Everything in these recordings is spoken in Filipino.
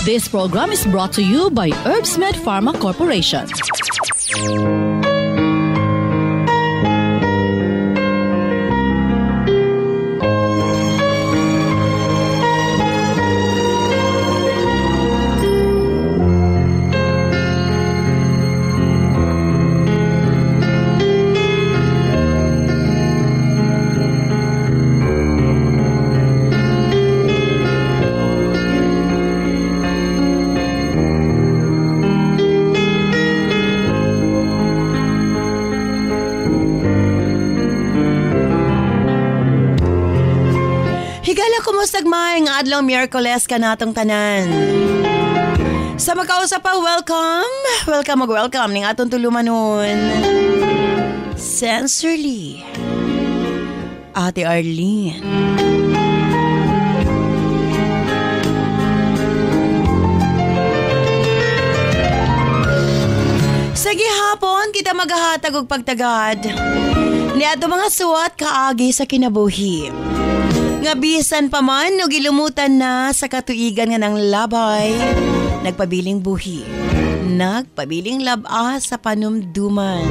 This program is brought to you by Herbsmed Pharma Corporation. Kumusta maayong adlaw Miyerkules ka natong tanan. Sa magkausap pa, welcome ning atong tulumanon. Sensorly, Ate Arlene. Sa gihapon, kita maghahatag og pagtagad ni ato mga suwat kaagi sa kinabuhi. Nga bisan pa man o gilumutan na sa katuigan nga ng labay, nagpabiling buhi, nagpabiling laba sa panumduman.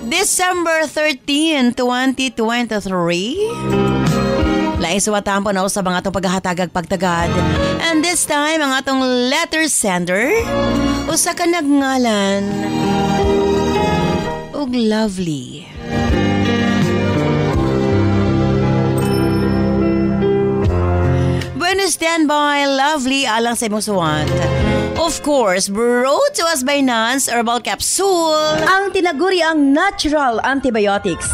December 13, 2023, laisuwatan po na sa mga itong paghahatagag pagtagad. And this time, ang atong letter sender, usa ka nagngalan og Lovely. Bueno, standby, Lovely, alang sa imong suwat. Of course, brought to us by Nance Herbal Capsule, ang tinaguri ang natural antibiotics.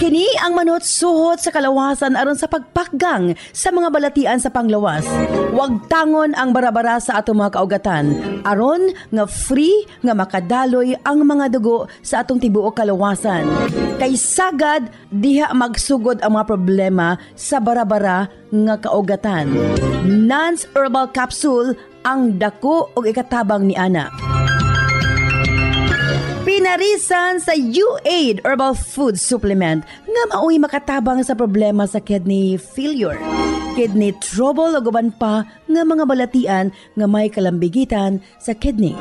Kini ang manot suhot sa kalawasan aron sa pagpakgang sa mga balatian sa panglawas. Huwag tangon ang barabara sa atong mga kaugatan aron nga free nga makadaloy ang mga dugo sa atong tibuok kalawasan. Kay sagad diha magsugod ang mga problema sa barabara nga kaugatan. Nance Herbal Capsule ang dako og ikatabang ni ana. Pinarisan sa U-Aid Herbal Food Supplement nga mao'y makatabang sa problema sa kidney failure, kidney trouble o guban pa nga mga balatian nga may kalambigitan sa kidney.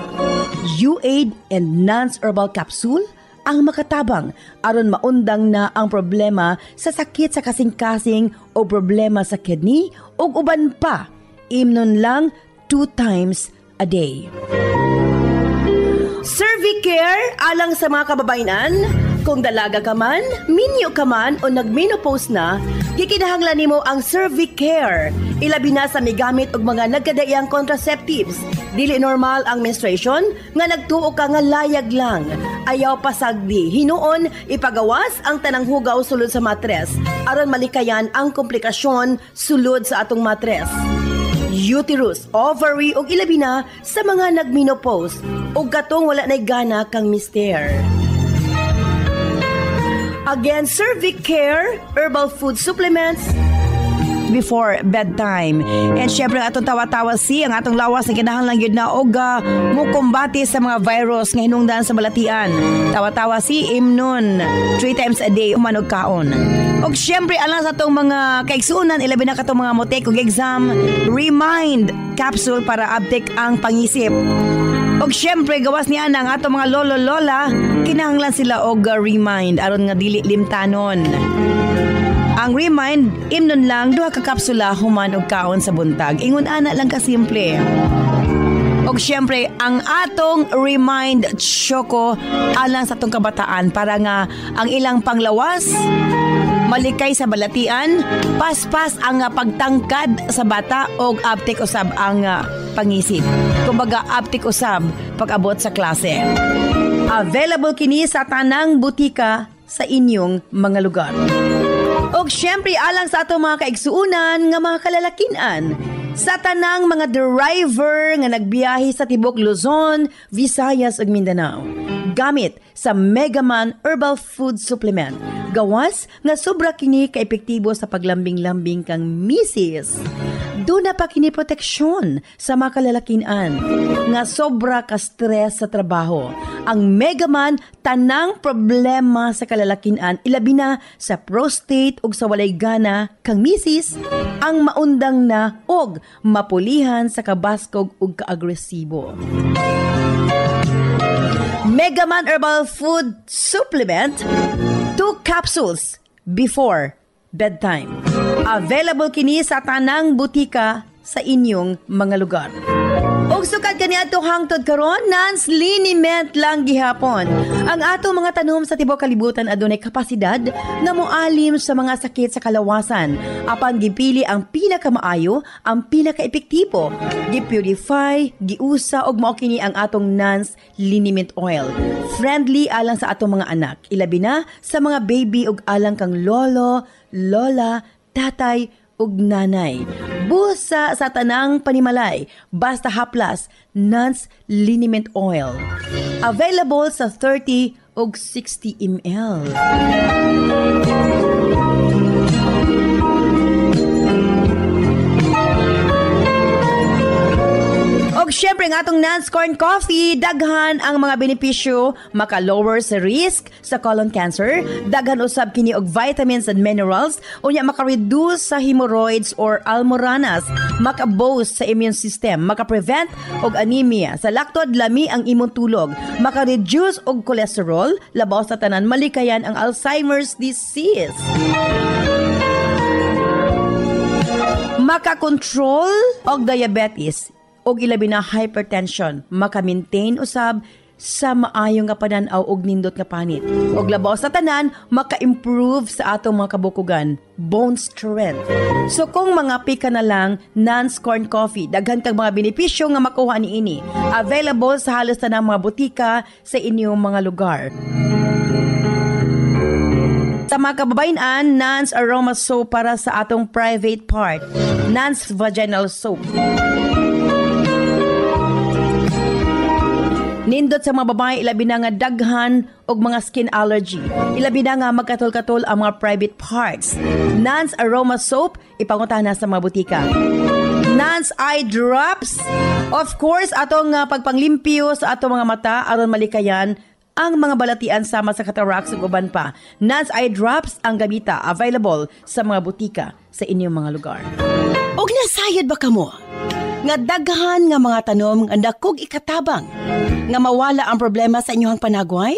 U-Aid and Nance Herbal Capsule ang makatabang aron maundang na ang problema sa sakit sa kasing-kasing o problema sa kidney o uban pa. Imnon lang 2 times a day. Cervicare alang sa mga kababainan. Kung dalaga ka man, minyo ka man o nagmenopause na, gikinahanglan nimo ang Cervicare. Ilabi na sa migamit og mga nagkadaiyang contraceptives. Dili normal ang menstruation nga nagtuo ka nga layag lang. Ayaw pasagdi, hinuon ipagawas ang tanang hugaw sulod sa matres aron malikayan ang komplikasyon sulod sa atong matres. Uterus, ovary ug ilabi na sa mga nagmenopause ug katong wala nay gana kang mister. Again, Cervicare Herbal Food Supplements before bedtime. And syempre atong tawa-tawa ang atong lawas na kinahanglan gyud na og mukumbati sa mga virus nga hinungdan sa balatian. Tawa-tawa imnon 3 times a day uman og kaon. Og syempre alang sa atong mga kaigsuonan ilabi na katong mga motek og exam, Remind capsule para update ang pangisip. Og syempre gawas niya ang atong mga lolo-lola, kinahanglan sila og Remind aron nga dili limtanon. Ang Remind, imnon lang 2 ka kapsula human og kaon sa buntag. Ingon ana lang ka simple. Og syempre, ang atong Remind Choco alang sa atong kabataan para nga ang ilang panglawas malikay sa balatian, paspas ang pagtangkad sa bata og aptik usab ang pangisip. Kumbaga aptik usab pag-abot sa klase. Available kini sa tanang butika sa inyong mga lugar. Og syempre alang sa atong mga kaigsuunan nga mga kalalakinan, sa tanang mga driver nga nagbiyahe sa tibok Luzon, Visayas ug Mindanao. Gamit sa Megaman Herbal Food Supplement. Gawas nga sobra kini ka-epektibo sa paglambing-lambing kang misis. Doon na pa kini proteksyon sa mga kalalakinan nga sobra ka stress sa trabaho. Ang Megaman tanang problema sa kalalakinan ilabi na sa prostate ug sa walay gana kang misis ang maundang na og mapulihan sa kabaskog ug kaagresibo. Megaman Herbal Food Supplement 2 capsules before bedtime. Available kini sa tanang butika sa inyong mga lugar. Og sukad kaniadto hangtod karon Nance liniment lang gihapon. Ang atong mga tanom sa tibuok kalibutan adunay kapasidad nga moalim sa mga sakit sa kalawasan. Apan gipili ang pinakamaayo, ang pinakaepektibo. Gipurify, giusa og mao kini ang atong Nance liniment oil. Friendly alang sa atong mga anak, ilabi na sa mga baby ug alang kang lolo, lola, tatay ug nanay. Busa sa tanang panimalay, basta haplas, Nance liniment oil. Available sa 30 ug 60 ml. Og syempre nga atong Nance Corn Coffee, daghan ang mga benepisyo, maka-lower sa risk sa colon cancer, daghan usab kini og vitamins and minerals, unya maka-reduce sa hemorrhoids or almoranas, maka-boost sa immune system, maka-prevent og anemia, sa laktod lami ang imong tulog, maka-reduce og cholesterol, labaw sa tanan malikayan ang Alzheimer's disease. Maka-control og diabetes, og ilabi na hypertension, maka-maintain usab sa maayong nga pananaw og nindot nga panit. Og labaw sa tanan, maka-improve sa atong mga kabukugan, bone strength. So kung mga pika na lang, Nance Corn Coffee, daghan kang mga benepisyo nga makuha niini. Available sa halos tanang mga butika sa inyong mga lugar. Sa mga kababayan, Nance Aroma Soap para sa atong private part, Nance Vaginal Soap. Nindot sa mga babae, ilabi na nga daghan og mga skin allergy. Ilabi na nga magkatol-katol ang mga private parts. Nance Aroma Soap, ipanguntahan na sa mga butika. Nance Eye Drops, of course, atong pagpanglimpyo sa atong mga mata aron malikayan ang mga balatian sama sa cataracts ug uban pa. Nance Eye Drops ang gamita, available sa mga butika sa inyong mga lugar. Og nasayod ba kamo? Nga daghan nga mga tanom nga dakog ikatabang nga mawala ang problema sa inyong panagway?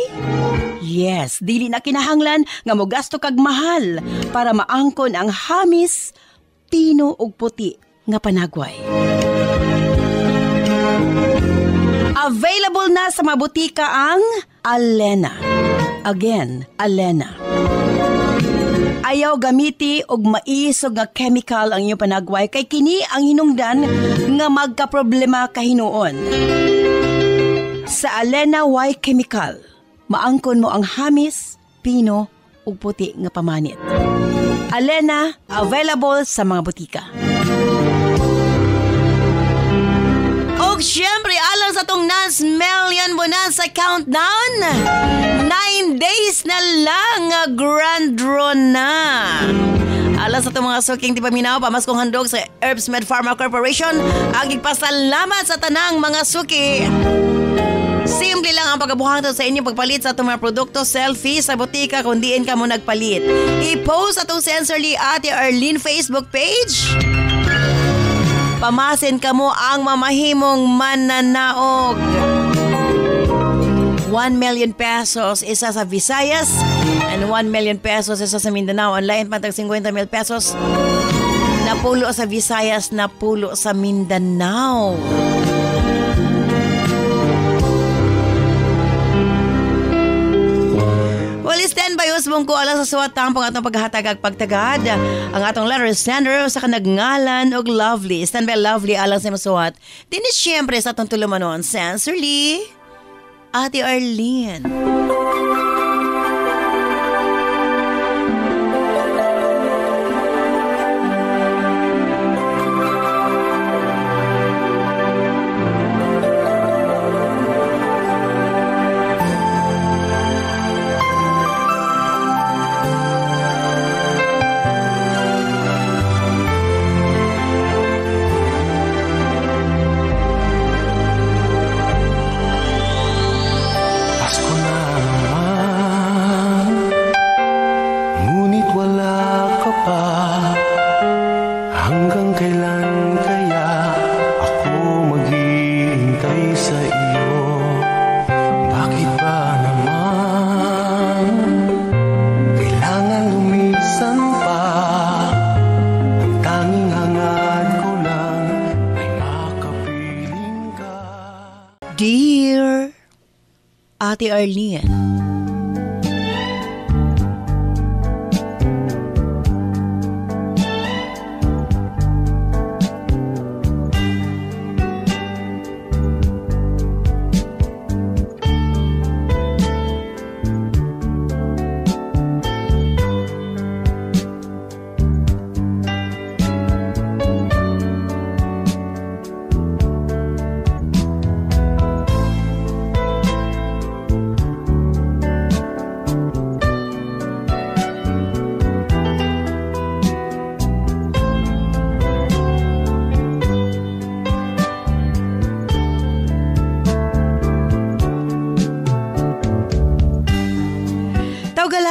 Yes, dili na kinahanglan nga mogasto kag mahal para maangkon ang hamis, pino ug puti nga panagway. Available na sa mga butika ang Alena. Again, Alena. Ayaw gamiti og maisog nga chemical ang iyong panagway kay kini ang hinungdan nga magkaproblema kahinuon. Sa Alena Y Chemical, maangkon mo ang hamis, pino ug puti nga pamanit. Alena, available sa mga butika. Og syempre, alang sa tong Nance Million Bonanza Countdown, 9 days na lang, grand draw na. Alang sa itong mga suking tipaminaw, pamaskong handog sa Herbsmed Pharma Corporation, ang igpasalamat sa tanang mga suki. Simple lang ang pagkabuhangtod sa inyong pagpalit sa itong mga produkto, selfie sa butika kung diin ka mo nagpalit. I-post atong Sensorly Ate Arlene Facebook page. Pamasin ka mo ang mamahimong mananaog. 1 million pesos isa sa Visayas and 1 million pesos isa sa Mindanao. Online pantag 50,000 pesos. Napulo sa Visayas, napulo sa Mindanao. Well, stand by usbong ko alang sa suwatang pang atong paghatag ag pagtagad. Ang atong letter sender sa kanagngalan og Lovely. Stand by Lovely alang sa masuwat. Dinis siyempre sa atong tulumanon, Sensorly Ate Arlene. wala ka pa? Hanggang kailan kaya ako maghihintay sa iyo? Bakit ba naman kailangan lumisan pa? Ang tanging hangad ko lang ay makapiling ka. Dear Ate Arlene,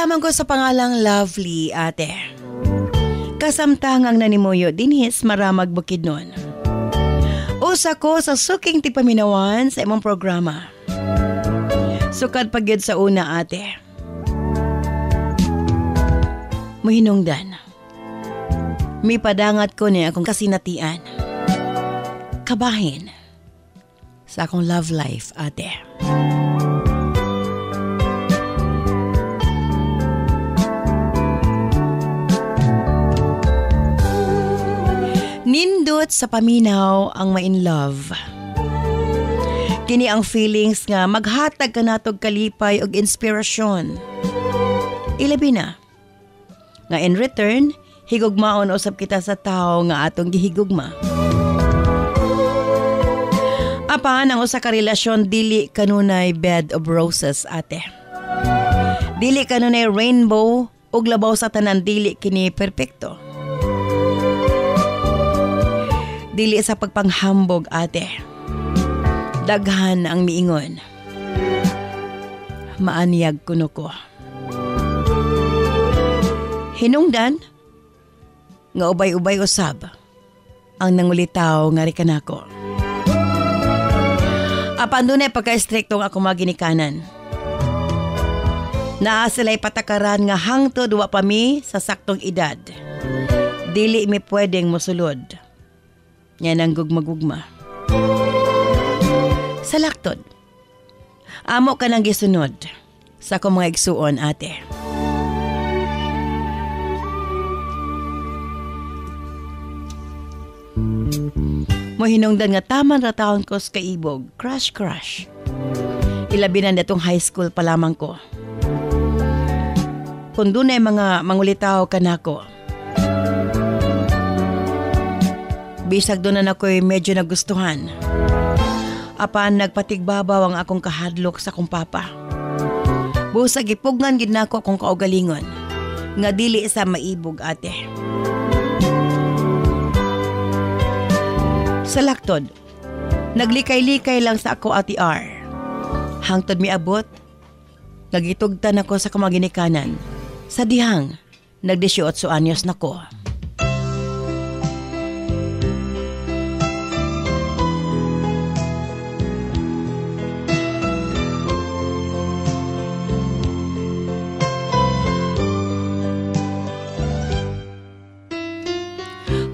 lamang ko sa pangalang Lovely, ate. Kasamtangang nanimuyo dinhis maramag Bukidnon. Usa ko sa suking tipaminawan sa imong programa. Sukad pagyud sa una, ate. Muhinungdan. May padangat ko niya akong kasinatian. Kabahin sa akong love life, ate. Nindot sa paminaw ang ma-in love. Kini ang feelings nga maghatag ka natog kalipay og inspirasyon. Ilabi na. Nga in return, higugmaon usab kita sa tao nga atong gihigugma. Apan ang usa ka relasyon dili kanunay bed of roses, ate. Dili kanunay rainbow ug labaw sa tanan, dili kini perpekto. Dili sa pagpanghambog, ate. Daghan ang miingon. Maanyag kuno ko. Hinungdan nga ubay-ubay usab ang nangulitaw nga rikanako. Apan dunay pagka-striktong ako maginikanan. Naa sila'y patakaran nga hangtod wa pa mi sa saktong edad. Dili mi pwedeng mosulod. Yan ang gugma-gugma. Sa laktod, amo ka nang gisunod sa akong mga igsuon, ate. Mohinungdan nga taman rataon ko sa kaibog, crush. Ilabi na datong high school pa lamang ko. Kung dunay mga mangulitaw ka nako, bisag doon na ako'y medyo nagustuhan. Apan nagpatigbabaw ang akong kahadlok sa akong papa. Busag ipugnan gid nako akong kaugalingon nga dili sa maibog, ate. Sa laktod, naglikay-likay lang sa ako, Ate R. Hangtod miabot, nagitugtan ako sa kamaginikanan. Sa dihang, nag-18 anyos na ko.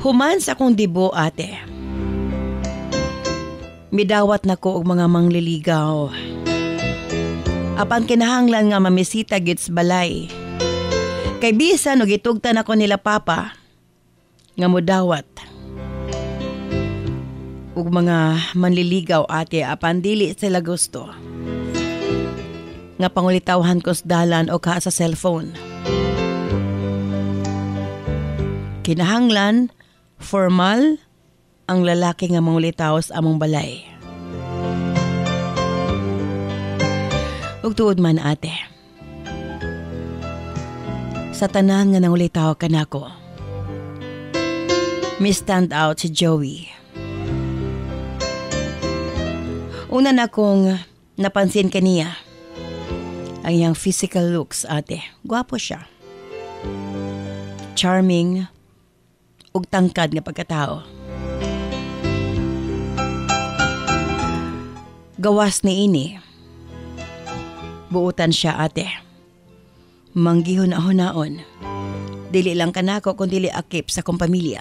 Human sa akong dibo, ate. Midawat na ko og mga mangliligaw. Apan kinahanglan nga mamisita gid sa balay. Kay bisan og itugtan ako nila papa nga modawat. Og mga manliligaw, ate, apan dili sila gusto. Nga pangulitawhan ko sa dalan o ka sa cellphone. Kinahanglan formal ang lalaki nga mangulitaw sa among balay. Ug tuod man, ate, sa tanan nga nangulitaw ka nako, mi stand out si Joey. Una na kong napansin kaniya ang iyang physical looks, ate. Gwapo siya. charming ug tangkad nga pagkatao. Gawas ni ini. Buutan siya ate. Manggihon-ahonaon. Dili lang kanako kung dili akip sa kong pamilya.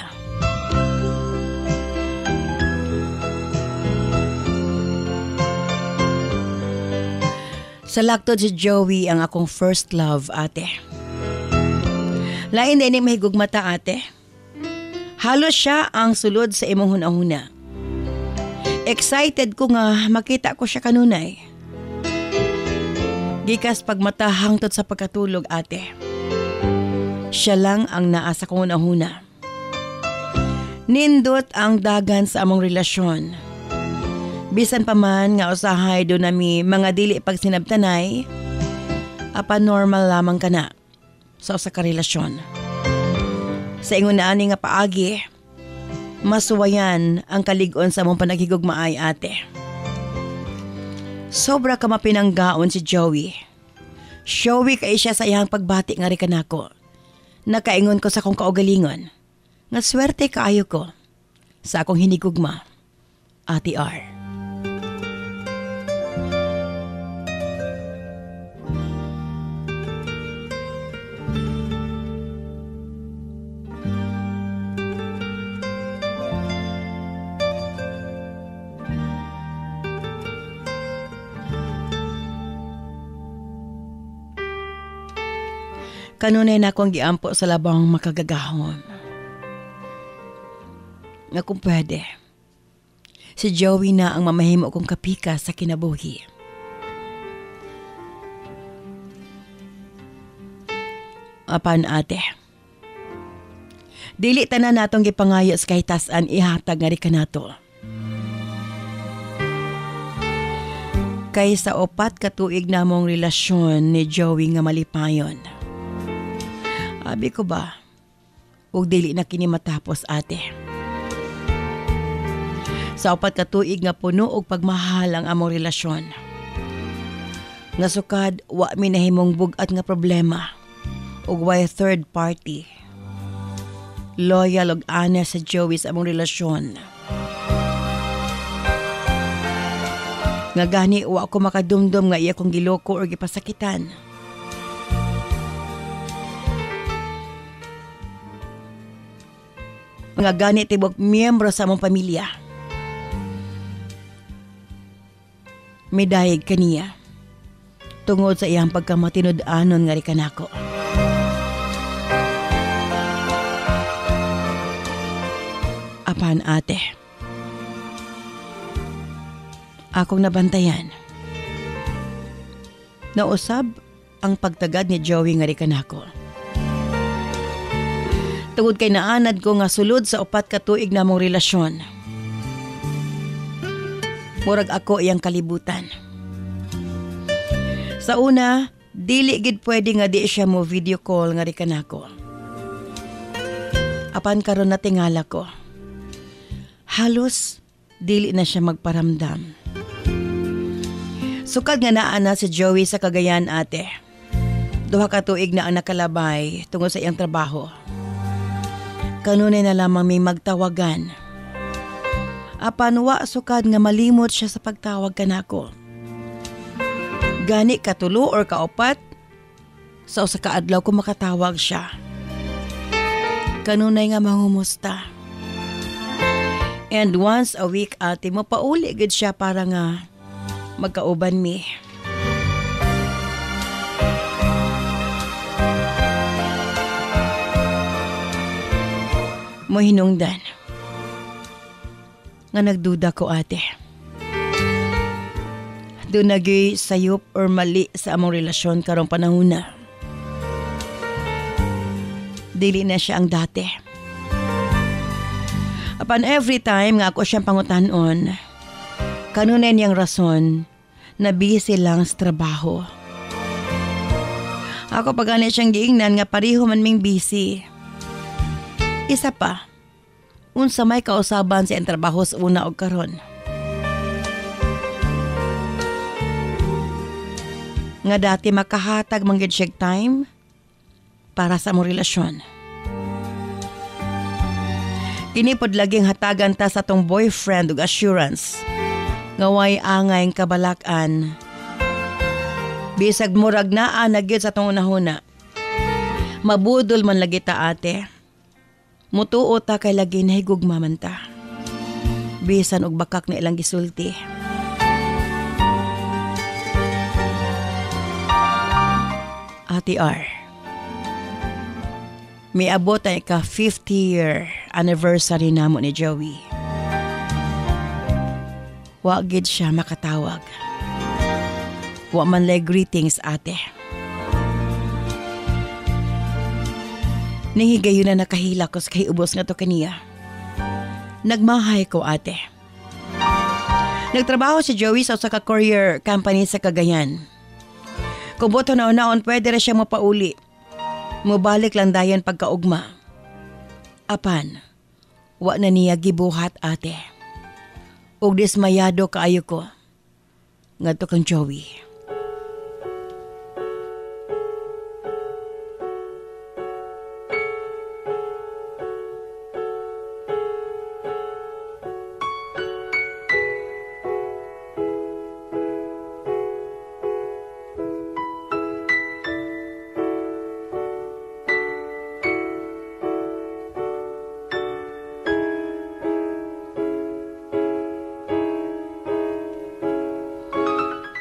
Sa laktod si Joey ang akong first love ate. Lain din mahigog mata ate. Halos siya ang sulod sa imong hunahuna. Excited ko nga makita ko siya kanunay. Gikas pagmata hangtod sa pagkatulog ate. Siya lang ang naa sa kong hunahuna. Nindot ang dagan sa among relasyon. Bisan pa man nga usahay do nami mga dili pagsinabtanay, apa normal lamang ka na sa usa ka relasyon. Sa ingon na ani nga paagi, masuwayan ang kalig-on sa among panaghigugmaay ate. Sobra ka mapinanggaon si Joey. Showy kay siya sa iyang pagbati nga ri kanako. Nakaingon ko sa akong kaugalingon. Nga swerte kaayo ko sa akong hinigugma, Ate R. Kanunay na akong giampo sa labang makagagahon. Nga kung pwede, si Joey na ang mamahimo kong kapika sa kinabuhi. Apan ate, dili tanan natong gipangayo sa kahitasan ihatag nga ri kanato. Kay sa 4 ka tuig namong relasyon ni Joey nga malipayon. Abi ko ba, ug dili na kini matapos ate. Sa 4 ka tuig nga puno og pagmahal ang among relasyon. Nga sukad, wa mi nahimong bugat nga problema. Ug way third party. Loyal ug honest sa Joey sa among relasyon. Nga gani, wa ko makadumdum nga iya kong giloko o gipasakitan. Nga gani tibok miyembro sa among pamilya. Midayeg kaniya tungod sa iyang pagkamatinud-anon nga ri kanako. Apan ate, akong nabantayan. Nausab ang pagtagad ni Joey nga ri kanako. Tungod kay naanad ko nga sulod sa 4 ka tuig namong relasyon. Murag ako iyang kalibutan. Sa una, dili gid pwede nga di siya mo video call nga ri kanako. Apan karon natingala ko. Halos dili na siya magparamdam. Sukad nga naa na si Joey sa Cagayan ate. 2 ka tuig na ang nakalabay tungod sa iyang trabaho. Kanunay na lamang may magtawagan. Apan wa sukad nga malimot siya sa pagtawag kanako. Gani katulo or ka-4, sa usa ka adlaw ko makatawag siya. Kanunay nga mangumusta. And once a week ate mo pauli gid siya para nga magkauban mi. Mo hinungdan nga nagduda ko ate. Doon nagay sayop or mali sa among relasyon karong panahon na. Dili na siya ang dati. Apan every time nga ako siyang pangutanon, kanunay niyang rason na busy lang sa trabaho. Ako pagani siyang giingnan nga pareho man ming busy. Isa pa, unsa may kausaban sa trabaho sa una og karon. Nga dati makahatag man gyud siya time para sa among relasyon. Kini pod laging hatagan ta sa tong boyfriend ug assurance. Ngaway angay kabalakan. Bisag murag naa na gyud sa tong unahuna. Mabudol man lagi ta ate. Mutuo ta kay lagi nahigugma man ta. Bisan og bakak na ilang gisulti. Ate R, may abot ay ka 50-year anniversary namo ni Joey. Wa gid siya makatawag. Wa man lay greetings ate. Ninghigayon na nakahila ko sa kay ubos nga to kaniya. Nagmahay ko ate. Nagtrabaho si Joey sa usa ka courier company sa Cagayan. Kung boto na unaon, pwede rin siya mapauli. Mubalik lang dayan pagkaugma. Apan, wa na niya gibuhat ate. Ug dismayado kaayo ko. Ngadto kang Joey.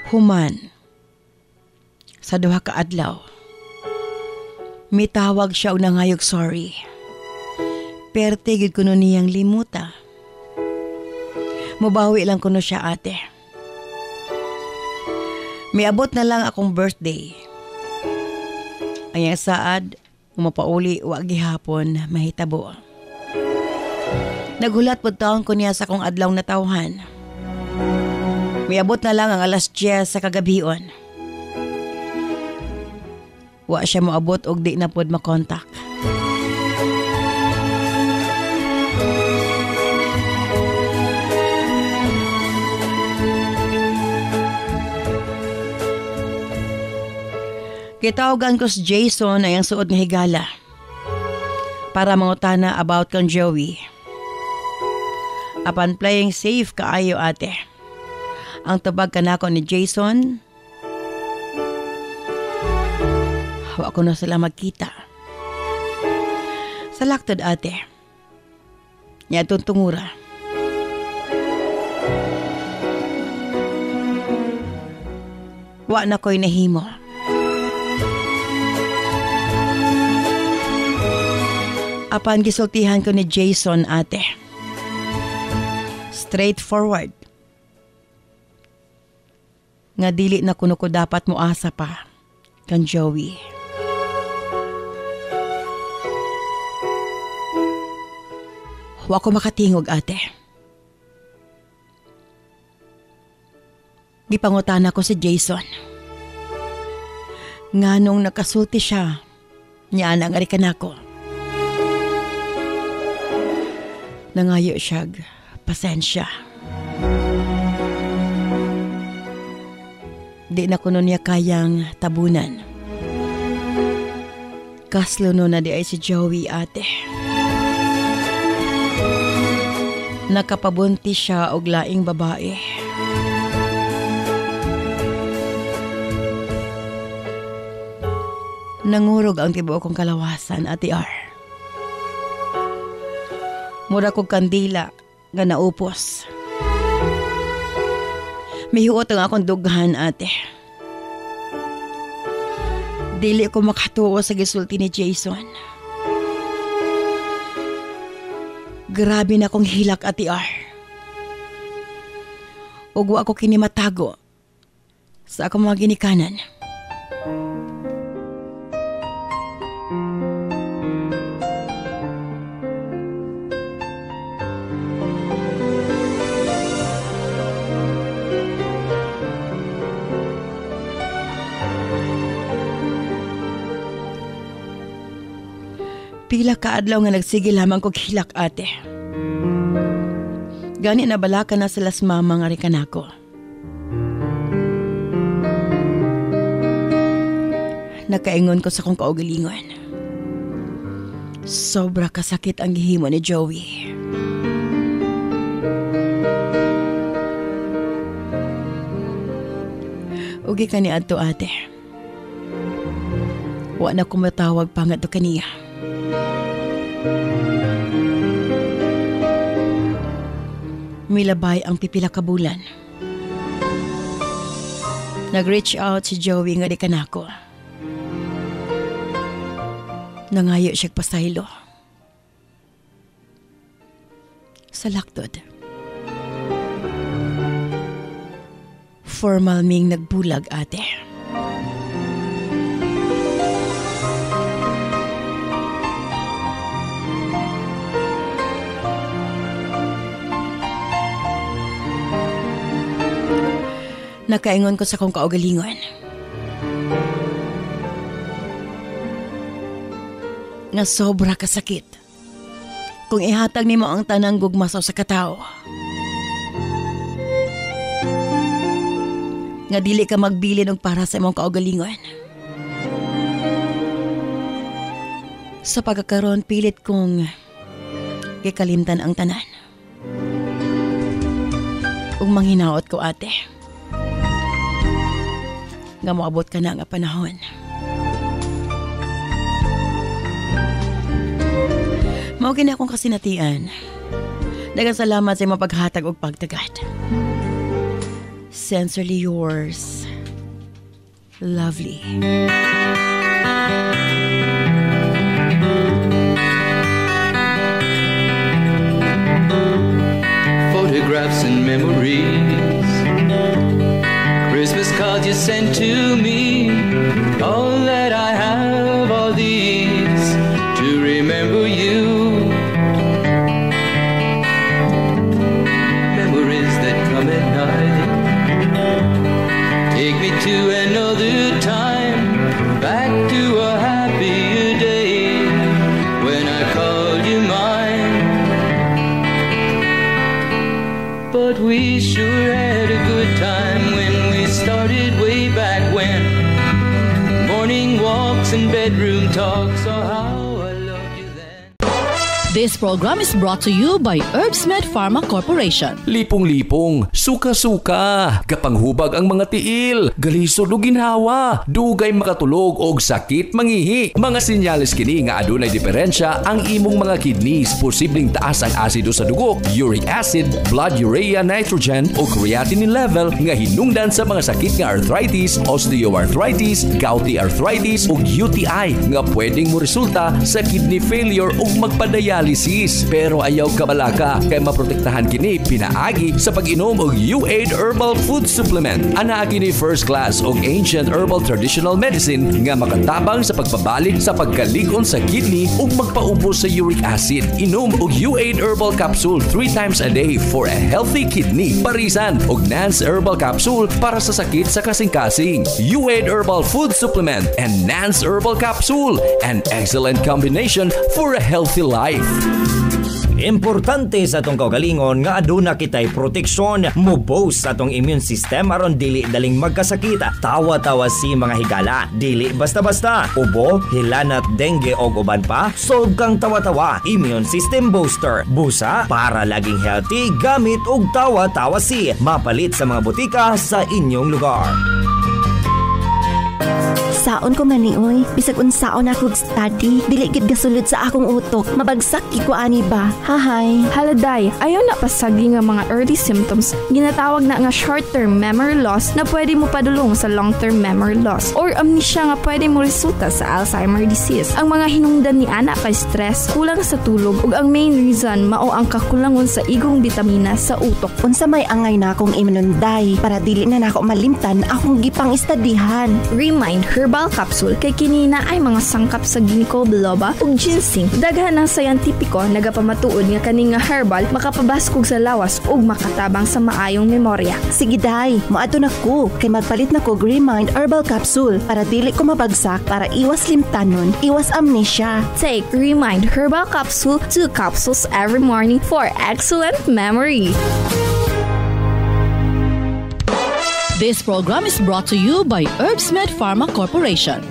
Human, sa duha ka adlaw, mitawag siya og nangayog sorry. Perte gid kuno niyang limuta. Mubawi lang kuno siya ate. Miabot na lang akong birthday. Ayang saad, umapauli wa gihapon mahitabo. Naghulat pod taon ko niya sa akong adlaw na tawhan. Miabot na lang ang 10:00 sa kagabion. Wa siya moabot og di na pod makontak. Kitawagan ko si Jason ay ang suod nga higala para mangutana about kang Joey. Apan playing safe kaayo ate. Ang tubag kanako ni Jason, wa ko na sila magkita. Sa laktod ate, niya itong tungura. Wa na ko'y nahimo. Apan gisultihan ko ni Jason ate. Straightforward. Nga dili na kuno ko dapat moasa pa kang Joey. Wa ko makatingog ate. Gipangutana ko si Jason. Nganong nakasulti siya, niya ang arikan ako. Nangayo siya, pasensya. Di na kuno niya kayang tabunan. Kaslo no na di ay si Joey ate. Nakapabunti siya og laing babae. Nangurog ang tibuok kong kalawasan, Ate R. Mura kong kandila nga naupos. Mihuot ang akong dughan, ate. Dili ko makatuo sa gisulti ni Jason. Grabe na akong hilak, Ate R. Ug wa ko kini matago sa akong mga ginikanan. Pila ka adlaw nga nagsige lamang kog hilak, ate. Gani nabalaka na sila sa mama nga rikan ako. Nakaingon ko sa kong kaugalingon. Sobra kasakit ang gihimo ni Joey. Ugi ka ni adto ate. Wa na ko matawag pa nga to kaniya. Milabay ang pipila ka bulan. Nag-reach out si Joey nga di kanako. Nangayo siya pasaylo. Sa laktod. Formal ming nagbulag ate. Nakaingon ko sa kong kaugalingon. Nga sobra kasakit. Kung ihatag nimo ang tanang gugmasaw sa katao. Nga dili ka magbilin og para sa imong kaugalingon. Sa pagkakaroon pilit kong gikalimtan ang tanan. Ug manghinaot ko ate. Nga moabot ka na nga panahon. Mao gini akong kasinatian. Daghang salamat sa imong paghatag og pagtagad. Sincerely yours, Lovely. Photographs and memories, Christmas cards you sent to me, all that I have are these to remember you. Memories that come at night, take me to another time, back to a happier day when I called you mine. But we sure had a good time when we started way back when. Morning walks and bedroom talks, oh how I loved you then. This program is brought to you by Herbsmed Pharma Corporation. Lipong-lipong, suka-suka, gapanghubag ang mga tiil, galisod o ginhawa, dugay makatulog og sakit mangihi. Mga sinyalis kini nga adunay diferensya ang imong mga kidneys, posibleng taas ang asido sa dugo, uric acid, blood urea nitrogen o creatinine level nga hinungdan sa mga sakit nga arthritis, osteoarthritis, gouty arthritis ug UTI nga pwedeng mo resulta sa kidney failure ug magpadialysis. Pero ayaw kabalaka kay maprotektahan kini pinaagi sa pag-inom og U8 Herbal Food Supplement. Ana kini first class og ancient herbal traditional medicine nga makatabang sa pagpabalik sa pagkalig-on sa kidney ug magpaubos sa uric acid. Inom og U8 Herbal Capsule 3 times a day for a healthy kidney. Parisan og Nance Herbal Capsule para sa sakit sa kasing-kasing. U8 Herbal Food Supplement and Nance Herbal Capsule, an excellent combination for a healthy life. Importante sa atong kaugalingon nga aduna kitay proteksyon, mo-boost sa atong immune system aron dili daling magkasakit. Tawa-tawa si mga higala, dili basta-basta. Ubo, hilanat, dengue og uban pa, solve kang tawa-tawa. Immune system booster. Busa para laging healthy gamit og tawa-tawa si. Mapalit sa mga butika sa inyong lugar. Saon ko nga ni oy, bisag unsaon ako study, dili gid gasulod sa akong utok, mabagsak gi ko ani ba. Hahay. Haladay, ayaw na pasagi nga mga early symptoms, ginatawag na nga short-term memory loss na pwede mo padulong sa long-term memory loss or amnesia nga pwede mo resulta sa Alzheimer disease. Ang mga hinungdan ni ana kay stress, kulang sa tulog ug ang main reason mao ang kakulangon sa igong bitamina sa utok. Unsa may angay na akong imununday para dili na nako malimtan akong gipang istadihan. Remind Herbal Capsule kay kinina ay mga sangkap sa ginkgo biloba ug ginseng. Daghan ng scientifico nagapamatuod nga kani nga herbal makapabaskog sa lawas ug makatabang sa maayong memorya. Sige day, moadto na ko kay magpalit na ko Remind Herbal Capsule para dili ko mabagsak para iwas limtanon, iwas amnesia. Take Remind Herbal Capsule 2 capsules every morning for excellent memory. This program is brought to you by Herbsmed Pharma Corporation.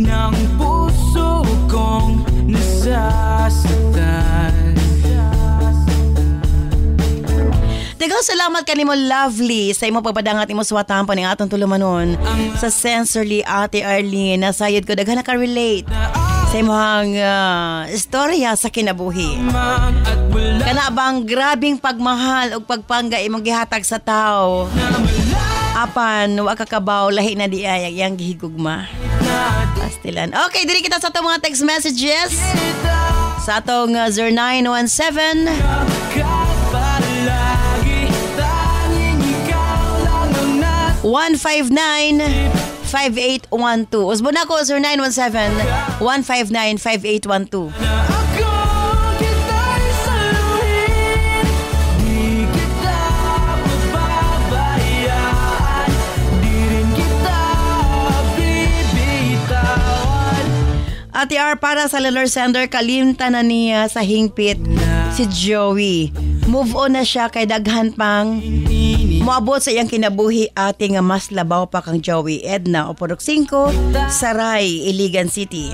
ng puso kong nasasaktan. Daghang salamat kanimo Lovely sa imo pagpadangat imo suwatan pa ning atong tulumanon sa Sensorly Ate Arlene. Nasayod ko daghan ka-relate sa imong istorya sa kinabuhi. Kana bang grabing pagmahal ug pagpangga imong gihatag sa tao? Apan wa ka kabaw lahi na di ay yang gihigugma. Pastilan. Okay, diri kita sa atong mga text messages. Sa atong 0917 159-5812. Usbon ako 0917-159-5812. Ate R, para sa letter sender, kalimtan na niya sa hingpit si Joey. Move on na siya kay daghan pang moabot sa iyang kinabuhi ate nga mas labaw pa kang Joey. Edna o Purok 5, Saray, Iligan City.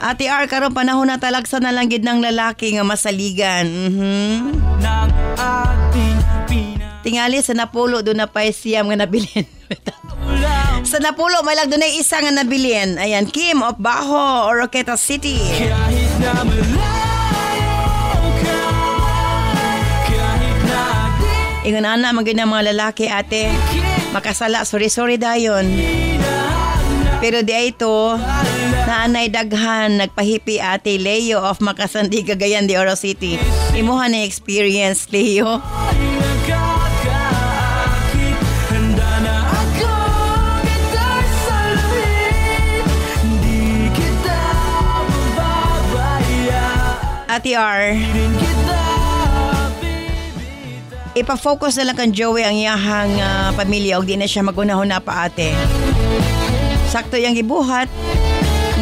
Ate R, karong panahon na talagsa na lang gid ng lalaki nga masaligan. Tingali sa Napulo doon na pa siyam nga nabilin. Sa Napulo may lang doon ay isa nga nabilin. Ayan, Kim of Baho, Oroqueta City. Ingon ana magina mga lalaki ate, makasala sorry dayon. Pero di ay ito naanay daghan nagpahipi ate Leo of Makasandi, Cagayan de Oro City. Imuha na experience Leo. Ate R, ipa-focus na lang kan Joey ang iyahang pamilya o di na siya magunahon na pa ate. Sakto yung gibuhat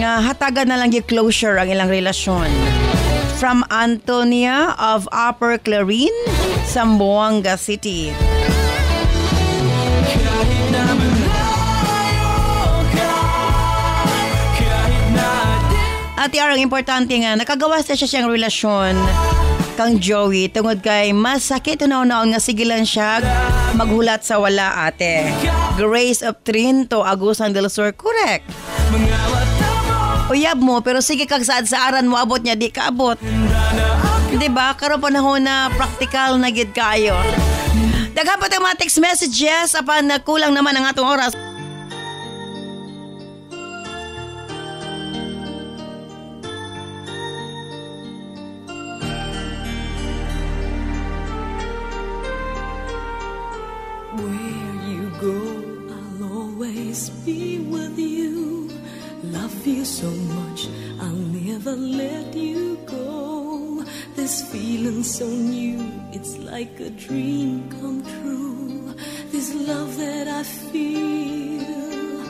nga hatagan na lang yung closure ang ilang relasyon. From Antonia of Upper Clarin, Zamboanga City. Ate R, ang importante nga, nakagawas na siya siyang relasyon kang Joey tungod kay mas sakit unaw-unaon nga sigilan siya maghulat sa wala ate. Grace of Trinto, Agusan del Sur, correct. Uyab mo, pero sige kag saad-saaran mo abot niya, di ka abot. Diba? Karon panahon na practical na gid kayo. Daghan pa tayong mga text messages apan kulang naman ang atong oras. Be with you, love you so much, I'll never let you go. This feeling so new, it's like a dream come true. This love that I feel,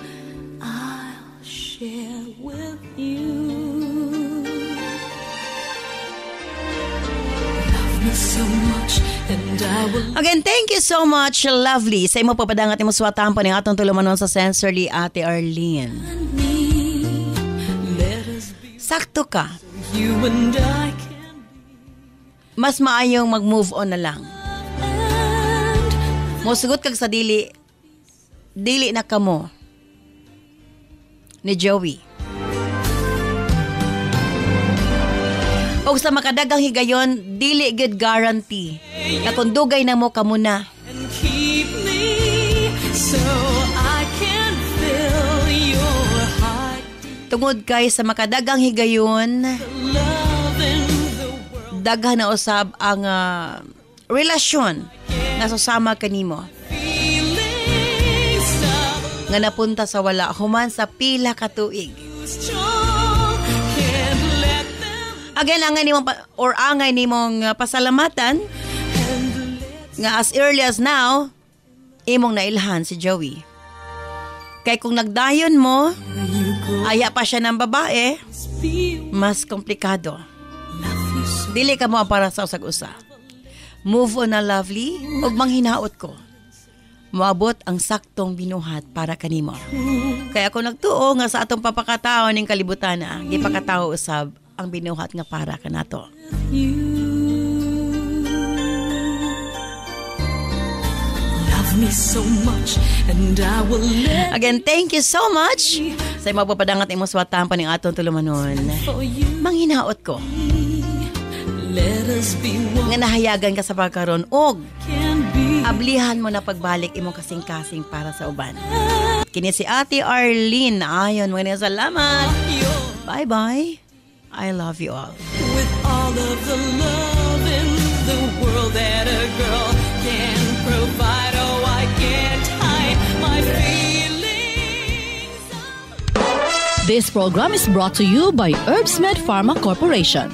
I'll share with you. Love me so much. Again, thank you so much, Lovely. Sa imo papadangat imo suwatan pa ning atong tulumanon sa Sensorly Ate Arlene. Sakto ka. Mas maayong mag-move on na lang. Mosugot kag sa dili na kamo ni Joey. O sa makadagang higayon, dili good guarantee na kung dugay na mo ka muna. Tungod kay sa makadagang higayon, daghan na usab ang relasyon na susama kanimo. Nga napunta sa wala human sa pila ka tuig. Again, angay nimong pasalamatan nga as early as now, imong nailhan si Joey. Kay kung nagdayon mo, aya pa siya ng babae, mas komplikado. Dili ka mo para sa usag-usa. Move on na, Lovely, ug manghinaot ko. moabot ang saktong binuhat para kanimo. Kaya ako nagtuo nga sa atong papakatao ning kalibutan na gipakatao usab ang binuhat nga para kanato. Love me so much and I will let Again, thank you so much sa mapapadangat imong swatan pa ning aton tulumanon. Manghinaot ko let us be one. nga nahayagan ka sa pagkaron og Can be ablihan mo na pagbalik imong kasing-kasing para sa uban. Kini si Ate Arlene. Ayon, mga salamat. Bye-bye. I love you all. with all of the love in the world that a girl can provide. Oh, I can't hide my feelings. This program is brought to you by Herbsmed Pharma Corporation.